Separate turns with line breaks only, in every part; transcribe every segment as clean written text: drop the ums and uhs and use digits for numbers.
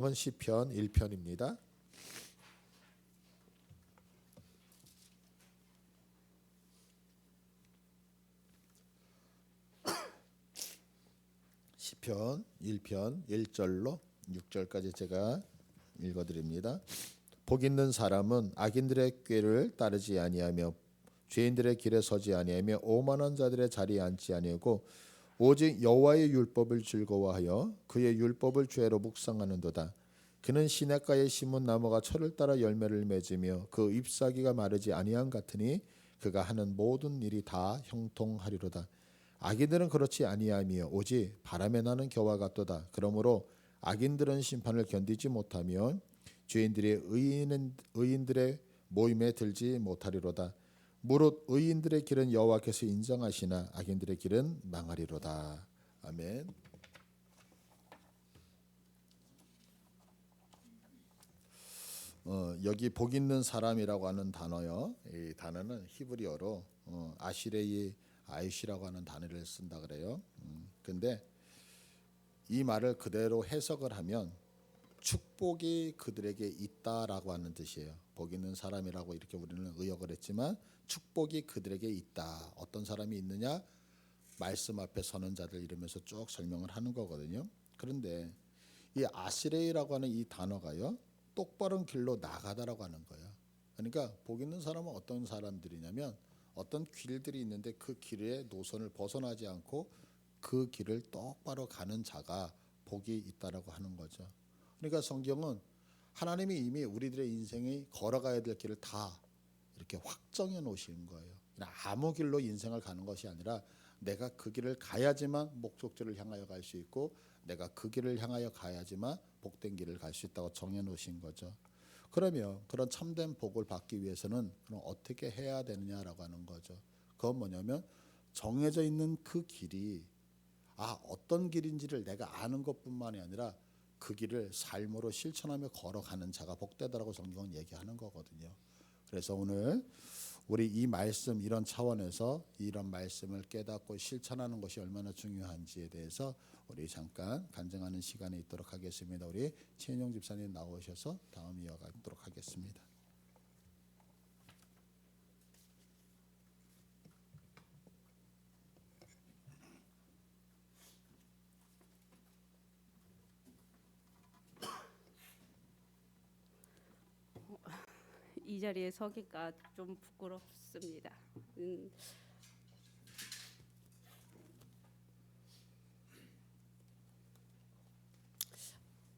이번 시편 1편입니다. 시편 1편 1절로 6절까지 제가 읽어드립니다. 복 있는 사람은 악인들의 꾀를 따르지 아니하며 죄인들의 길에 서지 아니하며 오만한 자들의 자리에 앉지 아니하고 오직 여호와의 율법을 즐거워하여 그의 율법을 죄로 묵상하는도다. 그는 시냇가에 심은 나무가 철을 따라 열매를 맺으며 그 잎사귀가 마르지 아니한 같으니 그가 하는 모든 일이 다 형통하리로다. 악인들은 그렇지 아니하며 오직 바람에 나는 겨와 같도다. 그러므로 악인들은 심판을 견디지 못하며 죄인들이 의인들의 모임에 들지 못하리로다. 무릇 의인들의 길은 여호와께서 인정하시나 악인들의 길은 망하리로다. 아멘. 여기 복 있는 사람이라고 하는 단어요. 이 단어는 히브리어로 아시레이 아이시라고 하는 단어를 쓴다 그래요. 근데 이 말을 그대로 해석을 하면 축복이 그들에게 있다라고 하는 뜻이에요. 복 있는 사람이라고 이렇게 우리는 의역을 했지만 축복이 그들에게 있다. 어떤 사람이 있느냐? 말씀 앞에 서는 자들 이러면서 쭉 설명을 하는 거거든요. 그런데 이 아시레이라고 하는 이 단어가요, 똑바른 길로 나가다라고 하는 거예요. 그러니까 복 있는 사람은 어떤 사람들이냐면 어떤 길들이 있는데 그 길의 노선을 벗어나지 않고 그 길을 똑바로 가는 자가 복이 있다라고 하는 거죠. 그러니까 성경은 하나님이 이미 우리들의 인생이 걸어가야 될 길을 다 이렇게 확정해 놓으신 거예요. 그냥 아무 길로 인생을 가는 것이 아니라 내가 그 길을 가야지만 목적지를 향하여 갈 수 있고 내가 그 길을 향하여 가야지만 복된 길을 갈 수 있다고 정해 놓으신 거죠. 그러면 그런 참된 복을 받기 위해서는 그럼 어떻게 해야 되느냐라고 하는 거죠. 그건 뭐냐면 정해져 있는 그 길이 어떤 길인지를 내가 아는 것뿐만이 아니라 그 길을 삶으로 실천하며 걸어가는 자가 복되다라고 성경은 얘기하는 거거든요. 그래서 오늘 우리 이 말씀 이런 차원에서 이런 말씀을 깨닫고 실천하는 것이 얼마나 중요한지에 대해서 우리 잠깐 간증하는 시간이 있도록 하겠습니다. 우리 최인영 집사님 나오셔서 다음 이어가도록 하겠습니다.
이 자리에 서기가 좀 부끄럽습니다.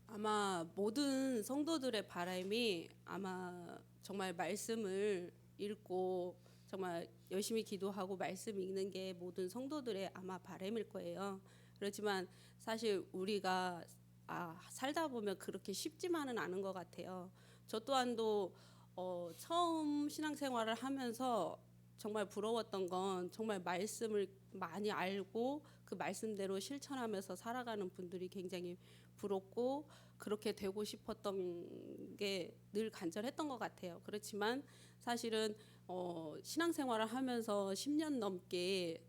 아마 모든 성도들의 바람이 아마 정말 말씀을 읽고 정말 열심히 기도하고 말씀 읽는 게 모든 성도들의 아마 바람일 거예요. 그렇지만 사실 우리가 살다 보면 그렇게 쉽지만은 않은 것 같아요. 저 또한도 처음 신앙생활을 하면서 정말 부러웠던 건 정말 말씀을 많이 알고 그 말씀대로 실천하면서 살아가는 분들이 굉장히 부럽고 그렇게 되고 싶었던 게 늘 간절했던 것 같아요. 그렇지만 사실은 신앙생활을 하면서 10년 넘게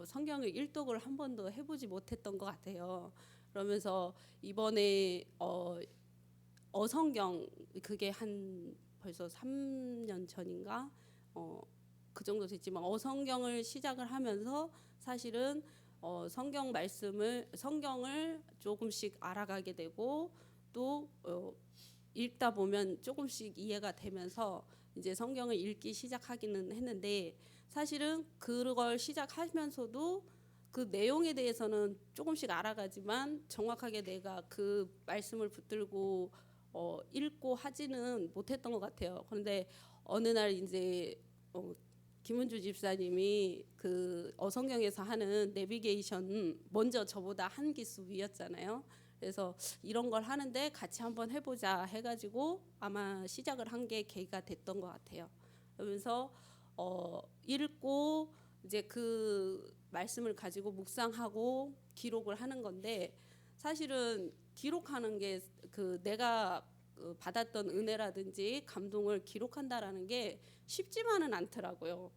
성경을 일독을 한 번도 해보지 못했던 것 같아요. 그러면서 이번에 어성경 그게 한 벌써 3년 전인가 그 정도 됐지만 어성경을 시작을 하면서 사실은 성경을 조금씩 알아가게 되고 또 읽다 보면 조금씩 이해가 되면서 이제 성경을 읽기 시작하기는 했는데 사실은 그걸 시작하면서도 그 내용에 대해서는 조금씩 알아가지만 정확하게 내가 그 말씀을 붙들고 읽고 하지는 못했던 것 같아요. 그런데 어느 날 이제 김은주 집사님이 그 어성경에서 하는 내비게이션 먼저 저보다 한 기수 위였잖아요. 그래서 이런 걸 하는데 같이 한번 해보자 해가지고 아마 시작을 한 게 계기가 됐던 것 같아요. 그러면서 읽고 이제 그 말씀을 가지고 묵상하고 기록을 하는 건데 사실은 기록하는 게 그 내가 받았던 은혜라든지 감동을 기록한다라는 게 쉽지만은 않더라고요.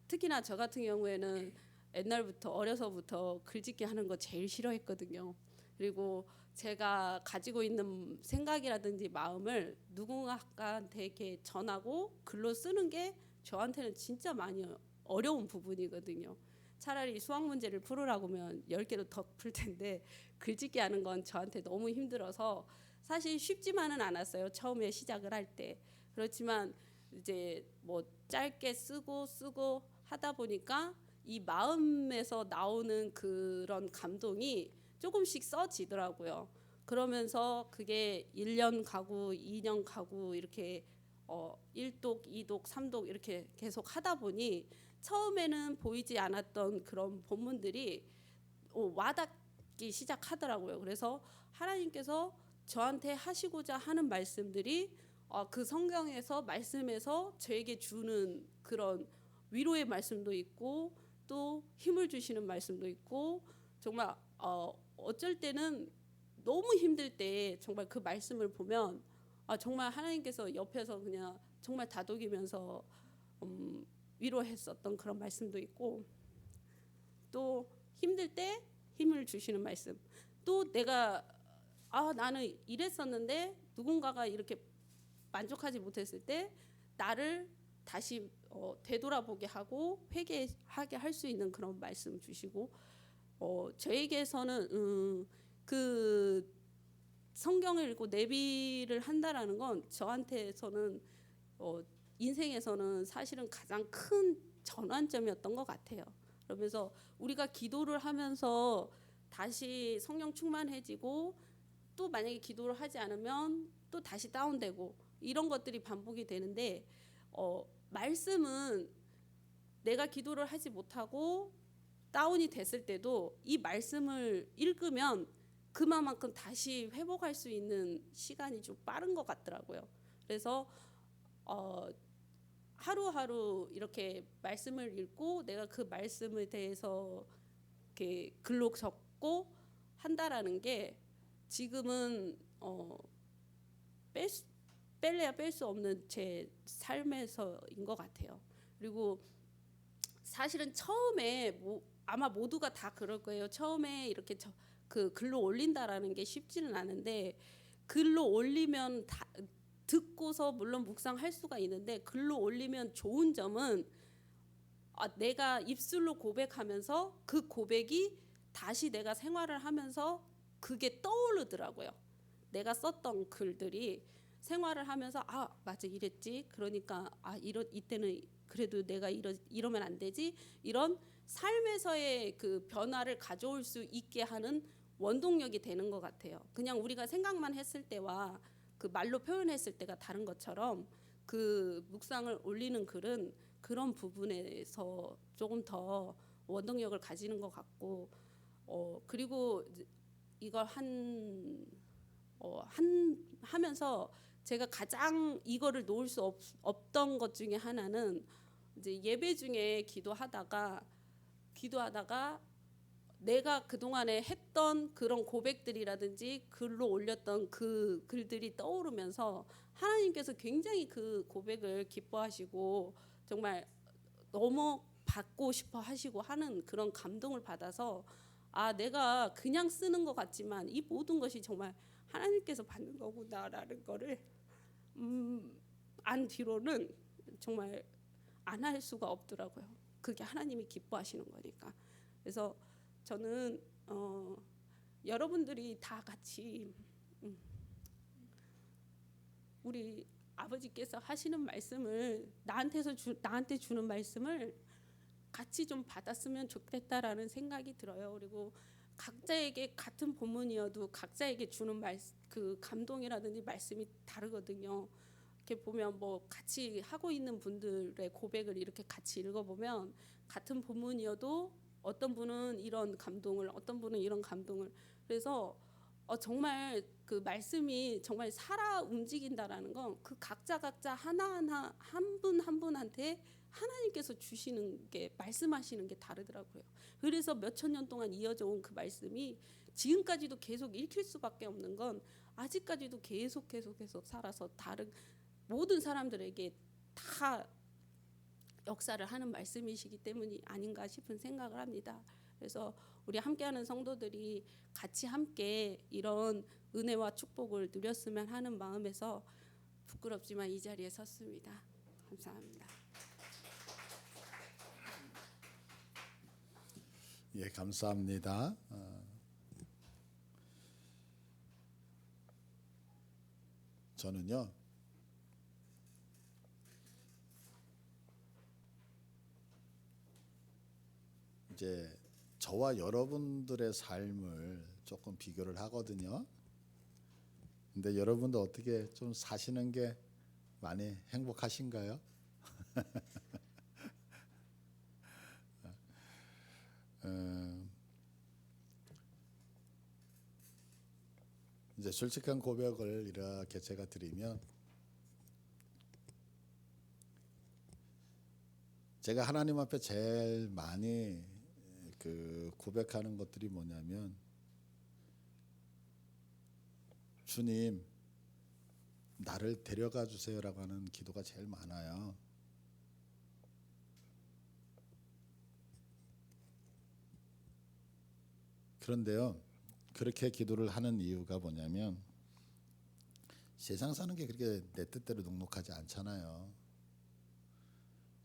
특히나 저 같은 경우에는 옛날부터 어려서부터 글짓기 하는 거 제일 싫어했거든요. 그리고 제가 가지고 있는 생각이라든지 마음을 누군가한테 이렇게 전하고 글로 쓰는 게 저한테는 진짜 많이 어려운 부분이거든요. 차라리 수학 문제를 풀으라고 하면 10개도 더 풀 텐데 글짓기 하는 건 저한테 너무 힘들어서 사실 쉽지만은 않았어요. 처음에 시작을 할 때. 그렇지만 이제 뭐 짧게 쓰고 하다 보니까 이 마음에서 나오는 그런 감동이 조금씩 써지더라고요. 그러면서 그게 1년 가고 2년 가고 이렇게 1독, 2독, 3독 이렇게 계속 하다 보니 처음에는 보이지 않았던 그런 본문들이 와닿기 시작하더라고요. 그래서 하나님께서 저한테 하시고자 하는 말씀들이 그 성경에서 말씀에서 저에게 주는 그런 위로의 말씀도 있고 또 힘을 주시는 말씀도 있고 정말 어쩔 때는 너무 힘들 때 정말 그 말씀을 보면 정말 하나님께서 옆에서 그냥 정말 다독이면서 위로했었던 그런 말씀도 있고 또 힘들 때 힘을 주시는 말씀 또 내가 나는 이랬었는데 누군가가 이렇게 만족하지 못했을 때 나를 다시 되돌아보게 하고 회개하게 할 수 있는 그런 말씀 주시고 저에게서는 그 성경을 읽고 내비를 한다라는 건 저한테서는 인생에서는 사실은 가장 큰 전환점이었던 것 같아요. 그러면서 우리가 기도를 하면서 다시 성령 충만해지고 또 만약에 기도를 하지 않으면 또 다시 다운되고 이런 것들이 반복이 되는데 말씀은 내가 기도를 하지 못하고 다운이 됐을 때도 이 말씀을 읽으면 그만큼 다시 회복할 수 있는 시간이 좀 빠른 것 같더라고요. 그래서 하루하루 이렇게 말씀을 읽고 내가 그 말씀에 대해서 이렇게 글로 적고 한다라는 게 지금은 뺄래야 뺄 수 없는 제 삶에서인 것 같아요. 그리고 사실은 처음에 아마 모두가 다 그럴 거예요. 처음에 이렇게 그 글로 올린다라는 게 쉽지는 않은데 글로 올리면 듣고서 물론 묵상할 수가 있는데 글로 올리면 좋은 점은 내가 입술로 고백하면서 그 고백이 다시 내가 생활을 하면서 그게 떠오르더라고요. 내가 썼던 글들이 생활을 하면서 맞아 이랬지. 그러니까 이때는 그래도 내가 이러면 안 되지. 이런 삶에서의 그 변화를 가져올 수 있게 하는 원동력이 되는 것 같아요. 그냥 우리가 생각만 했을 때와 그 말로 표현했을 때가 다른 것처럼 그 묵상을 올리는 글은 그런 부분에서 조금 더 원동력을 가지는 것 같고 그리고 이걸 하면서 제가 가장 이거를 놓을 수 없던 것 중에 하나는 이제 예배 중에 기도하다가 내가 그동안에 했던 그런 고백들이라든지 글로 올렸던 그 글들이 떠오르면서 하나님께서 굉장히 그 고백을 기뻐하시고 정말 너무 받고 싶어 하시고 하는 그런 감동을 받아서 내가 그냥 쓰는 것 같지만 이 모든 것이 정말 하나님께서 받는 거구나라는 거를 안 뒤로는 정말 안 할 수가 없더라고요. 그게 하나님이 기뻐하시는 거니까. 그래서 저는 여러분들이 다 같이 우리 아버지께서 하시는 말씀을 나한테 주는 말씀을 같이 좀 받았으면 좋겠다라는 생각이 들어요. 그리고 각자에게 같은 본문이어도 각자에게 주는 그 감동이라든지 말씀이 다르거든요. 이렇게 보면 뭐 같이 하고 있는 분들의 고백을 이렇게 같이 읽어보면 같은 본문이어도 어떤 분은 이런 감동을, 어떤 분은 이런 감동을. 그래서 정말 그 말씀이 정말 살아 움직인다라는 건 그 각자 하나하나 한 분 한 분한테 하나님께서 주시는 게 말씀하시는 게 다르더라고요. 그래서 몇천 년 동안 이어져 온 그 말씀이 지금까지도 계속 읽힐 수밖에 없는 건 아직까지도 계속 살아서 다른 모든 사람들에게 다 역사를 하는 말씀이시기 때문이 아닌가 싶은 생각을 합니다. 그래서 우리 함께하는 성도들이 같이 함께 이런 은혜와 축복을 누렸으면 하는 마음에서 부끄럽지만 이 자리에 섰습니다. 감사합니다.
예, 감사합니다. 저는요, 이제 저와 여러분들의 삶을 조금 비교를 하거든요. 근데 여러분도 어떻게 좀 사시는 게 많이 행복하신가요? 이제 솔직한 고백을 이렇게 제가 드리면, 제가 하나님 앞에 제일 많이 고백하는 것들이 뭐냐면, 주님 나를 데려가 주세요라고 하는 기도가 제일 많아요. 그런데요, 그렇게 기도를 하는 이유가 뭐냐면, 세상 사는 게 그렇게 내 뜻대로 넉넉하지 않잖아요.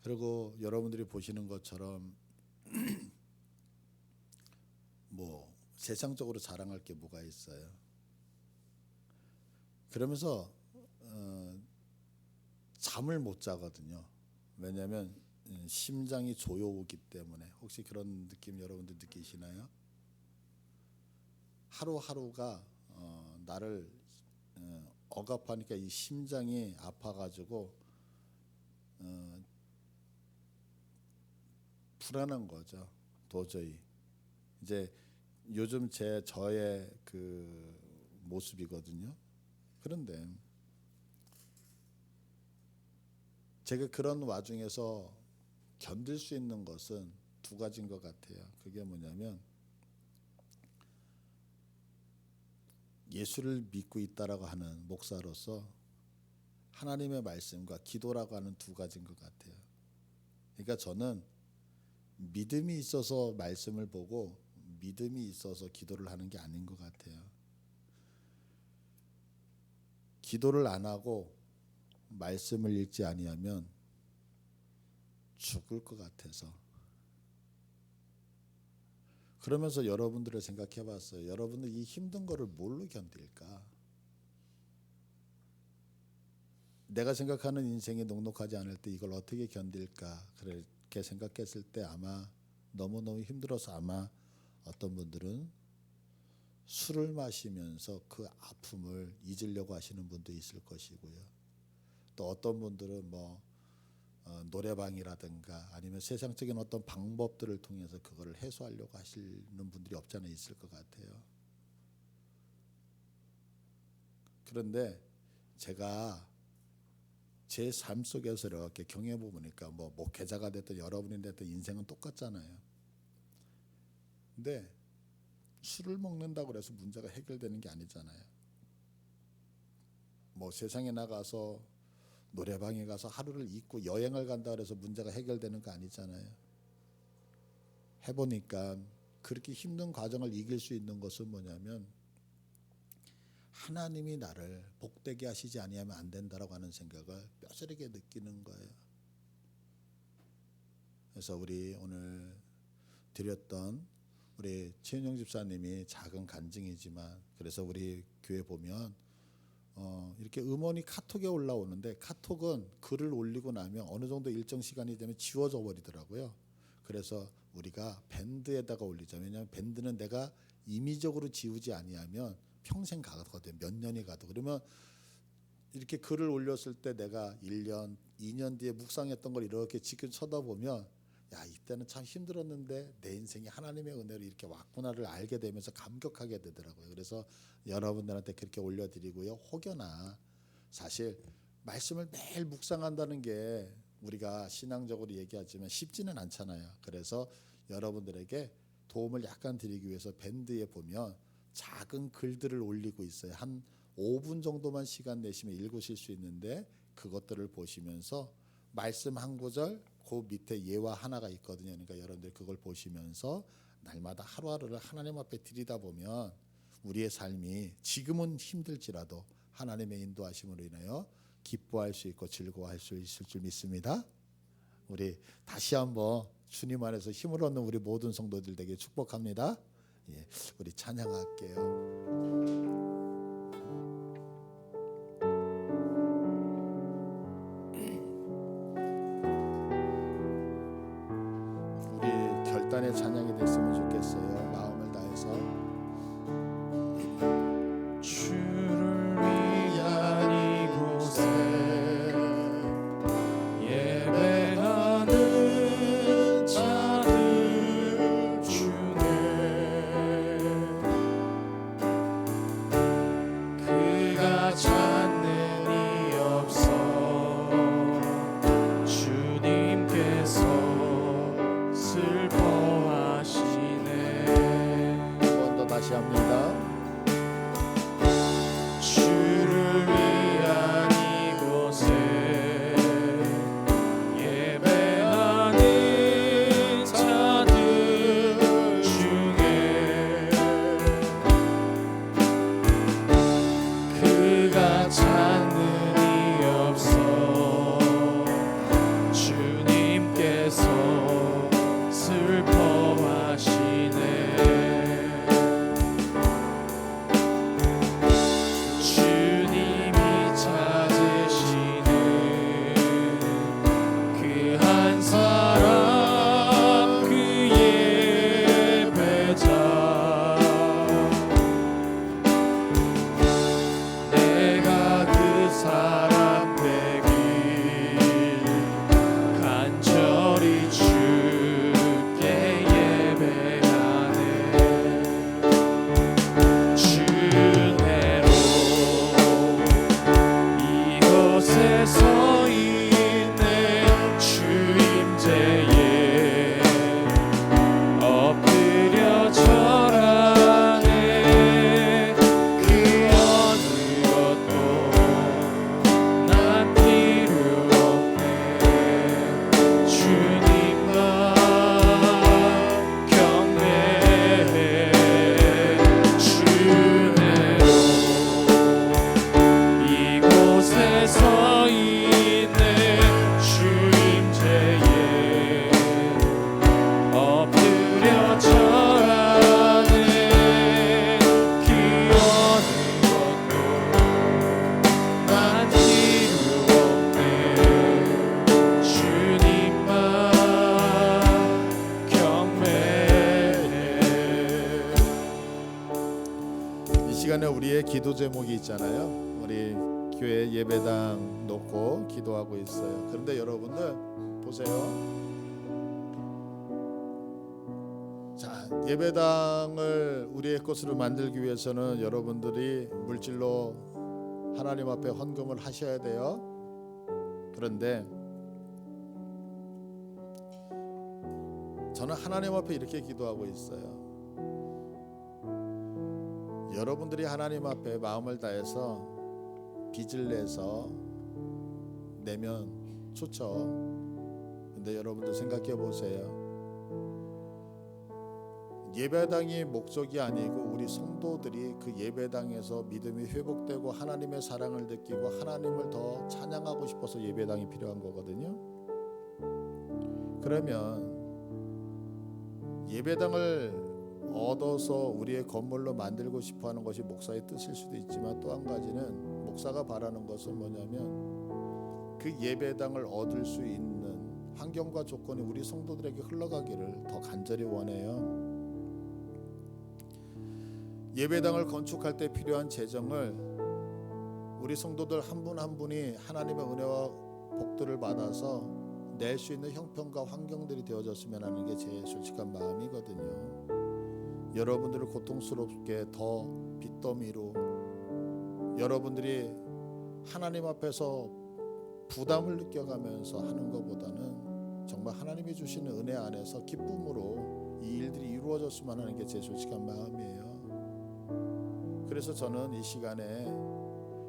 그리고 여러분들이 보시는 것처럼 뭐 세상적으로 자랑할 게 뭐가 있어요. 그러면서 잠을 못 자거든요. 왜냐하면 심장이 조여오기 때문에. 혹시 그런 느낌 여러분들 느끼시나요? 하루하루가 나를 억압하니까 이 심장이 아파가지고 불안한 거죠. 도저히. 이제 요즘 저의 그 모습이거든요. 그런데 제가 그런 와중에서 견딜 수 있는 것은 두 가지인 것 같아요. 그게 뭐냐면, 예수를 믿고 있다라고 하는 목사로서 하나님의 말씀과 기도라고 하는 두 가지인 것 같아요. 그러니까 저는 믿음이 있어서 말씀을 보고 믿음이 있어서 기도를 하는 게 아닌 것 같아요. 기도를 안 하고 말씀을 읽지 아니하면 죽을 것 같아서. 그러면서 여러분들을 생각해 봤어요. 여러분들 이 힘든 거를 뭘로 견딜까? 내가 생각하는 인생이 녹록하지 않을 때 이걸 어떻게 견딜까? 그렇게 생각했을 때 아마 너무너무 힘들어서 아마 어떤 분들은 술을 마시면서 그 아픔을 잊으려고 하시는 분도 있을 것이고요. 또 어떤 분들은 노래방이라든가 아니면 세상적인 어떤 방법들을 통해서 그거를 해소하려고 하시는 분들이 없지 않아 있을 것 같아요. 그런데 제가 제 삶 속에서 이렇게 경험해 보니까 목회자가 됐든 여러분이 됐든 인생은 똑같잖아요. 근데 술을 먹는다고 해서 문제가 해결되는 게 아니잖아요. 세상에 나가서 노래방에 가서 하루를 있고 여행을 간다 그래서 문제가 해결되는 거 아니잖아요. 해보니까 그렇게 힘든 과정을 이길 수 있는 것은 뭐냐면, 하나님이 나를 복되게 하시지 아니하면 안 된다라고 하는 생각을 뼈저리게 느끼는 거예요. 그래서 우리 오늘 드렸던 우리 최은영 집사님이 작은 간증이지만, 그래서 우리 교회 보면 이렇게 음원이 카톡에 올라오는데, 카톡은 글을 올리고 나면 어느 정도 일정 시간이 되면 지워져 버리더라고요. 그래서 우리가 밴드에다가 올리자. 왜냐하면 밴드는 내가 임의적으로 지우지 아니하면 평생 가거든. 몇 년이 가도. 그러면 이렇게 글을 올렸을 때 내가 1년, 2년 뒤에 묵상했던 걸 이렇게 지금 쳐다보면, 야, 이때는 참 힘들었는데 내 인생이 하나님의 은혜로 이렇게 왔구나를 알게 되면서 감격하게 되더라고요. 그래서 여러분들한테 그렇게 올려드리고요. 혹여나 사실 말씀을 매일 묵상한다는 게 우리가 신앙적으로 얘기하지만 쉽지는 않잖아요. 그래서 여러분들에게 도움을 약간 드리기 위해서 밴드에 보면 작은 글들을 올리고 있어요. 한 5분 정도만 시간 내시면 읽으실 수 있는데, 그것들을 보시면서 말씀 한 구절, 그 밑에 예와 하나가 있거든요. 그러니까 여러분들 그걸 보시면서 날마다 하루하루를 하나님 앞에 드리다 보면 우리의 삶이 지금은 힘들지라도 하나님의 인도하심으로 인하여 기뻐할 수 있고 즐거워할 수 있을 줄 믿습니다. 우리 다시 한번 주님 안에서 힘을 얻는 우리 모든 성도들 되게 축복합니다. 예, 우리 찬양할게요. 우리 결단의 찬양이 됐으면 좋겠어요. 마음을 다해서
주를 위한 이곳에 예배하는 자들 중에 그가 찾는 이 없어 주님께서 슬퍼하시네.
한 번 더 다시 합니다.
주를 위한 이곳에 예배하는 자들 중에 그가 찾는 이 없어 주님께서 슬퍼하시네. 주님이 찾으시는 그 한 사람 그 예배자 내가 그 사람 되길 간절히 주께 예배하네. 주내로 이곳에 서 있네. 주임제에 엎드려 절하네. 그 어느 것도 난 필요 없네. 주님만 경배해. 주내로 이곳에 서 있네. 주임제에 엎드려 절하네. 그 어느 것도 난 필요 없네. 주님만 경배해.
이 시간에 우리의 기도 제목이 있잖아요. 우리 교회 예배당 놓고 기도하고 있어요. 그런데 여러분들 보세요. 자, 예배당을 우리의 것으로 만들기 위해서는 여러분들이 물질로 하나님 앞에 헌금을 하셔야 돼요. 그런데 저는 하나님 앞에 이렇게 기도하고 있어요. 여러분들이 하나님 앞에 마음을 다해서 빚을 내서 내면 좋죠. 근데 여러분들 생각해 보세요. 예배당이 목적이 아니고 우리 성도들이 그 예배당에서 믿음이 회복되고 하나님의 사랑을 느끼고 하나님을 더 찬양하고 싶어서 예배당이 필요한 거거든요. 그러면 예배당을 얻어서 우리의 건물로 만들고 싶어하는 것이 목사의 뜻일 수도 있지만 또 한 가지는 목사가 바라는 것은 뭐냐면 그 예배당을 얻을 수 있는 환경과 조건이 우리 성도들에게 흘러가기를 더 간절히 원해요. 예배당을 건축할 때 필요한 재정을 우리 성도들 한 분 한 분이 하나님의 은혜와 복들을 받아서 낼 수 있는 형편과 환경들이 되어졌으면 하는 게 제 솔직한 마음이거든요. 여러분들을 고통스럽게 더 빚더미로 여러분들이 하나님 앞에서 부담을 느껴가면서 하는 것보다는 정말 하나님이 주시는 은혜 안에서 기쁨으로 이 일들이 이루어졌으면 하는 게 제 솔직한 마음이에요. 그래서 저는 이 시간에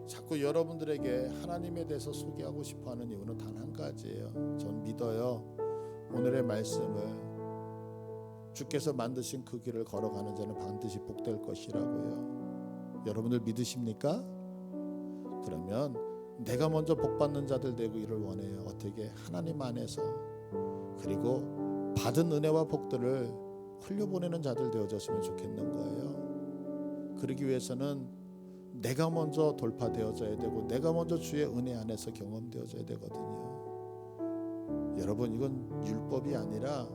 자꾸 여러분들에게 하나님에 대해서 소개하고 싶어하는 이유는 단 한 가지예요. 전 믿어요. 오늘의 말씀을 주께서 만드신 그 길을 걸어가는 자는 반드시 복될 것이라고요. 여러분들 믿으십니까? 그러면 내가 먼저 복받는 자들 되고 이를 원해요. 어떻게? 하나님 안에서. 그리고 받은 은혜와 복들을 흘려보내는 자들 되어졌으면 좋겠는 거예요. 그러기 위해서는 내가 먼저 돌파되어져야 되고 내가 먼저 주의 은혜 안에서 경험되어져야 되거든요. 여러분, 이건 율법이 아니라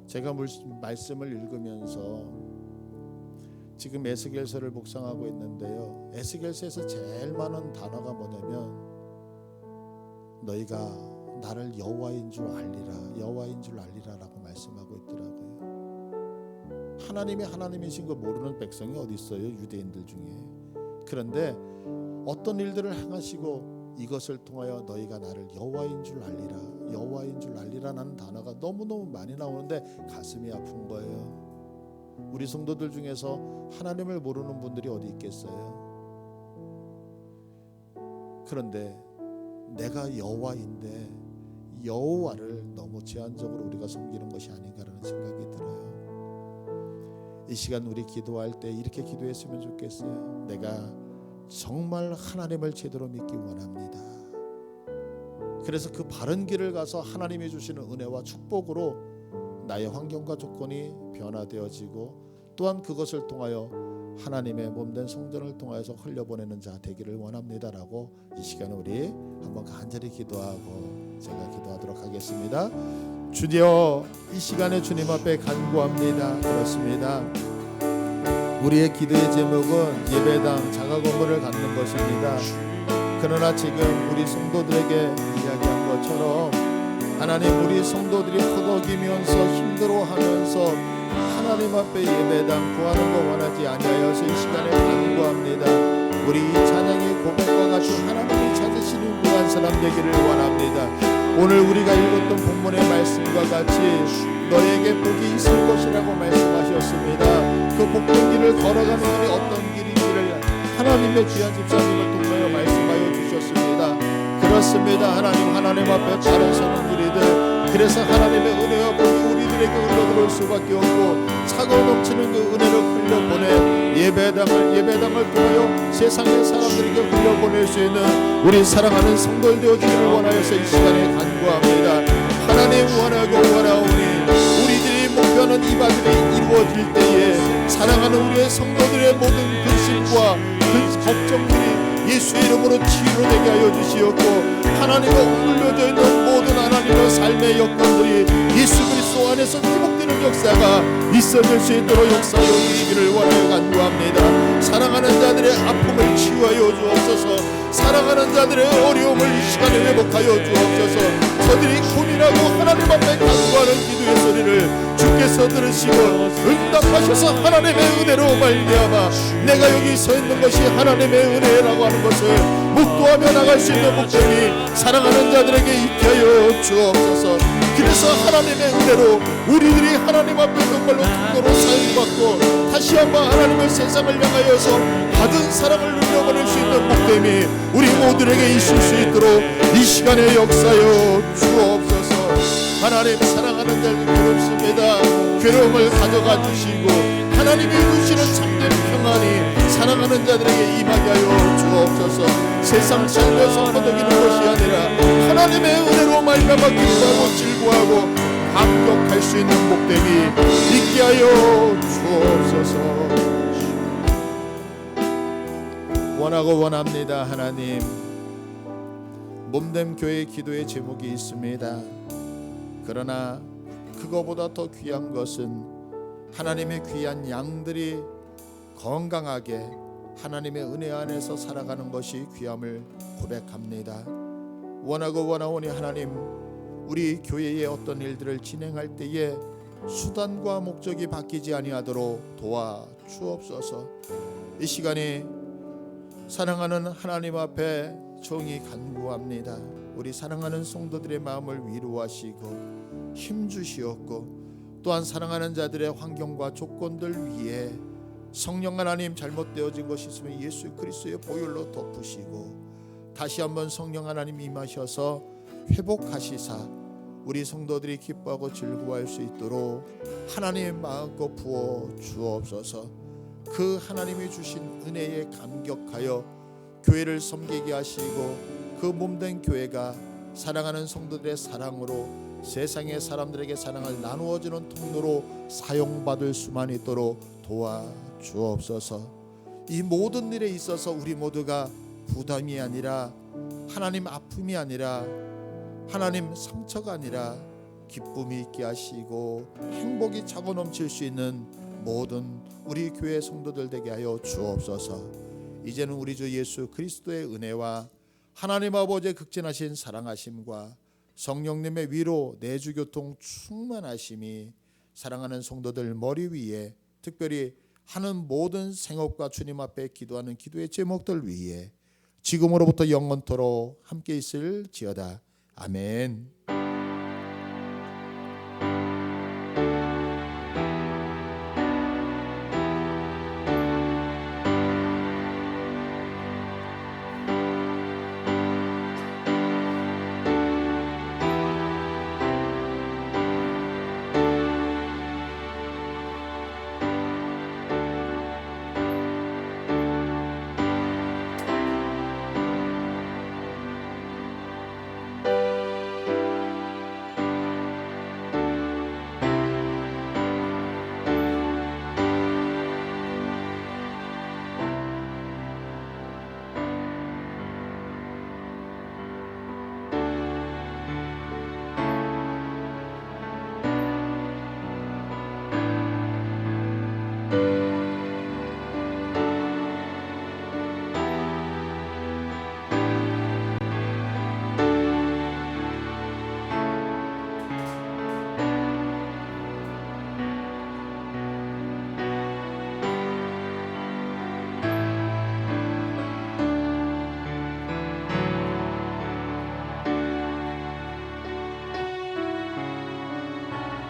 제가 말씀을 읽으면서 지금 에스겔서를 묵상하고 있는데요, 에스겔서에서 제일 많은 단어가 뭐냐면 너희가 나를 여호와인 줄 알리라, 여호와인 줄 알리라라고 말씀하고 있더라고요. 하나님이 하나님이신 거 모르는 백성이 어디 있어요, 유대인들 중에. 그런데 어떤 일들을 행하시고 이것을 통하여 너희가 나를 여호와인 줄 알리라, 여호와인 줄 알리라라는 단어가 너무너무 많이 나오는데 가슴이 아픈 거예요. 우리 성도들 중에서 하나님을 모르는 분들이 어디 있겠어요? 그런데 내가 여호와인데 여호와를 너무 제한적으로 우리가 섬기는 것이 아닌가라는 생각이 들어요. 이 시간 우리 기도할 때 이렇게 기도했으면 좋겠어요. 내가 정말 하나님을 제대로 믿기 원합니다. 그래서 그 바른 길을 가서 하나님이 주시는 은혜와 축복으로 나의 환경과 조건이 변화되어지고 또한 그것을 통하여 하나님의 몸된 성전을 통하여서 흘려보내는 자 되기를 원합니다라고 이 시간에 우리 한번 간절히 기도하고 제가 기도하도록 하겠습니다. 주여, 이 시간에 주님 앞에 간구합니다. 그렇습니다. 우리의 기도의 제목은 예배당 자가 건물을 갖는 것입니다. 그러나 지금 우리 성도들에게 이야기한 것처럼 하나님, 우리 성도들이 허덕이면서 힘들어하면서 하나님 앞에 예배당 구하는 거 원하지 아니하여서 이 시간에 간구합니다. 우리 이 찬양의 고백과 같이 하나님이 찾으시는 그한 사람 되기를 원합니다. 오늘 우리가 읽었던 본문의 말씀과 같이 너에게 복이 있을 것이라고 말씀하셨습니다. 그 복된 길을 걸어가는 길이 어떤 길인지를 하나님의 귀한 집사님을 통하여 말씀하여 주셨습니다. 그렇습니다. 하나님 앞에 바로 서는 우리들, 그래서 하나님의 은혜와 복이 우리들에게 흘러들어올 수밖에 없고 차고 넘치는 그 은혜를 흘려보내 예배당을 통하여 세상의 사람들에게 흘려보낼 수 있는 우리 사랑하는 성도들 되어지기를 원하여서 이 시간에 간구합니다. 하나님, 원하오니 우리들이 목표하는 이 바들이 이루어질 때에 사랑하는 우리의 성도들의 모든 근심과 걱정들이 예수의 이름으로 치유되게 하여 주시옵고 하나님과 움물려져 있는 모든 하나님의 삶의 여건들이 예수 그리스도 안에서 회복되는 역사가 있어질 수 있도록 역사하여 주시기를 원하여 간구합니다. 사랑하는 자들의 아픔을 치유하여 주옵소서. 사랑하는 자들의 어려움을 이 시간에 회복하여 주옵소서. 저들이 고민하고 하나님 앞에 간구하는 기도의 소리를 주께서 들으시고 응답하셔서 하나님의 은혜로 말미암아 내가 여기 서 있는 것이 하나님의 은혜라고 하는 것을 묵도하며 나갈 수 있는 목적이 사랑하는 자들에게 있게 하여 주옵소서. 그래서 하나님의 은혜로 우리들이 하나님 앞에 정말로 통로로 사용받고 다시 한번 하나님의 세상을 향하여서 받은 사랑을 누려버릴 수 있는 복됨이 우리 모두에게 있을 수 있도록 이 시간에 역사여 주옵소서. 하나님, 사랑하는 자들 괴롭습니다. 괴로움을 가져가 주시고 하나님이 주시는 참된 평안이 사랑하는 자들에게 임하게 하여 주옵소서. 세상 살면서 허덕이는 것이 아니라 하나님의 은혜로 말미암아 기뻐하고 즐거워하고 감격할 수 있는 복됨이 있게 하여 주옵소서. 원하고 원합니다. 하나님, 몸된 교회의 기도의 제목이 있습니다. 그러나 그거보다 더 귀한 것은 하나님의 귀한 양들이 건강하게 하나님의 은혜 안에서 살아가는 것이 귀함을 고백합니다. 원하고 원하오니 하나님, 우리 교회의 어떤 일들을 진행할 때에 수단과 목적이 바뀌지 아니하도록 도와주옵소서. 이 시간에 사랑하는 하나님 앞에 종이 간구합니다. 우리 사랑하는 성도들의 마음을 위로하시고 힘주시옵고 또한 사랑하는 자들의 환경과 조건들 위에 성령 하나님 잘못되어진 것이 있으면 예수 그리스도의 보혈로 덮으시고 다시 한번 성령 하나님 임하셔서 회복하시사 우리 성도들이 기뻐하고 즐거워할 수 있도록 하나님 마음껏 부어 주옵소서. 그 하나님이 주신 은혜에 감격하여 교회를 섬기게 하시고 그 몸된 교회가 사랑하는 성도들의 사랑으로 세상의 사람들에게 사랑을 나누어주는 통로로 사용받을 수만 있도록 도와주옵소서. 이 모든 일에 있어서 우리 모두가 부담이 아니라 하나님 아픔이 아니라 하나님 상처가 아니라 기쁨이 있게 하시고 행복이 차고 넘칠 수 있는 모든 우리 교회 성도들 되게 하여 주옵소서. 이제는 우리 주 예수 그리스도의 은혜와 하나님 아버지의 극진하신 사랑하심과 성령님의 위로 내주교통 충만하심이 사랑하는 성도들 머리 위에, 특별히 하는 모든 생업과 주님 앞에 기도하는 기도의 제목들 위에 지금으로부터 영원토록 함께 있을지어다. 아멘.